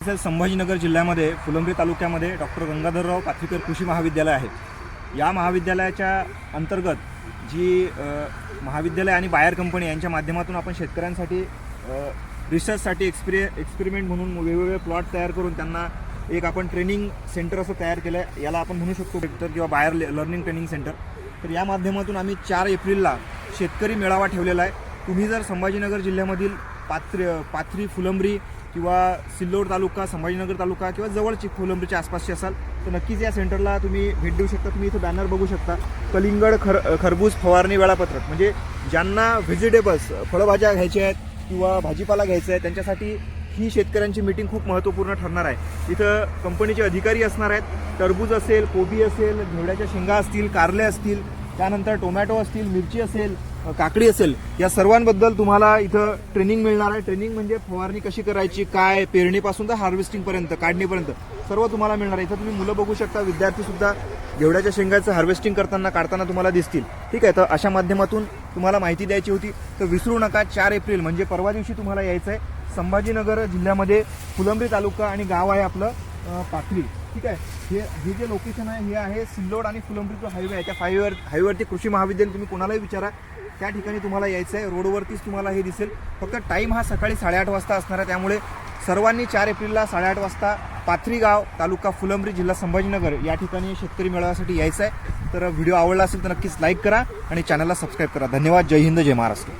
संभाजीनगर जिल्ह्यामध्ये फुलंब्री तालुक्यामध्ये डॉक्टर गंगाधरराव पाथरीकर कृषी महाविद्यालय आहे। या महाविद्यालयाच्या अंतर्गत जी महाविद्यालय आणि बायर कंपनी यांच्या माध्यमातून आपण शेतकऱ्यांसाठी रिसर्चसाठी एक्सपेरिमेंट म्हणून वेगवेगळे प्लॉट तयार करून त्यांना एक आपण ट्रेनिंग सेंटर असं तयार केलं आहे। याला आपण म्हणू शकतो सेक्टर किंवा बायर लर्निंग ट्रेनिंग सेंटर। तर या माध्यमातून आम्ही 4 एप्रिलला शेतकरी मेळावा ठेवलेला आहे। तुम्ही जर संभाजीनगर जिल्ह्यामधील पाथरी फुलंब्री किंवा सिल्लोड तालुका, संभाजीनगर तालुका किंवा जवळची फुलंब्रीच्या आसपासची असाल तर नक्कीच या सेंटरला तुम्ही भेट देऊ शकता। तुम्ही इथं बॅनर बघू शकता, कलिंगड खरबूज फवारणी वेळापत्रक, म्हणजे ज्यांना व्हेजिटेबल्स फळभाज्या घ्यायच्या आहेत किंवा भाजीपाला घ्यायचा आहे त्यांच्यासाठी ही शेतकऱ्यांची मीटिंग खूप महत्त्वपूर्ण ठरणार आहे। इथं कंपनीचे अधिकारी असणार आहेत। टरबूज असेल, कोबी असेल, घेवड्याच्या शेंगा असतील, कारले असतील, त्यानंतर टोमॅटो असतील, मिरची असेल, काकडी असेल, या सर्वांबद्दल तुम्हाला इथं ट्रेनिंग मिळणार आहे। ट्रेनिंग म्हणजे फवारणी कशी करायची, काय पेरणीपासून तर हार्वेस्टिंगपर्यंत, काढणीपर्यंत सर्व तुम्हाला मिळणार आहे। इथं तुम्ही मुलं बघू शकता, विद्यार्थीसुद्धा घेवड्याच्या शेंगाचं हार्वेस्टिंग काढताना तुम्हाला दिसतील। ठीक आहे, तर अशा माध्यमातून तुम्हाला माहिती द्यायची होती। तर विसरू नका, 4 एप्रिल म्हणजे परवा दिवशी तुम्हाला यायचं आहे। संभाजीनगर जिल्ह्यामध्ये फुलंब्री तालुका आणि गाव आहे आपलं पाथरी। ठीक आहे, हे जे लोकेशन आहे हे आहे सिल्लोड आणि फुलंब्री जो हायवे आहे, त्या हायवेवरती कृषी महाविद्यालय, तुम्ही कोणालाही विचारा त्या ठिकाणी तुम्हाला यायचं आहे। रोडवरतीच तुम्हाला हे दिसेल। फक्त टाईम हा सकाळी 8:30 वाजता असणार आहे। त्यामुळे सर्वांनी 4 एप्रिलला 8:30 वाजता पाथरी गाव, तालुका फुलंब्री, जिल्हा संभाजीनगर या ठिकाणी शेतकरी मेळाव्यासाठी यायचं आहे। तर व्हिडिओ आवडला असेल तर नक्कीच लाईक करा आणि चॅनलला सबस्क्राईब करा। धन्यवाद। जय हिंद, जय महाराष्ट्र।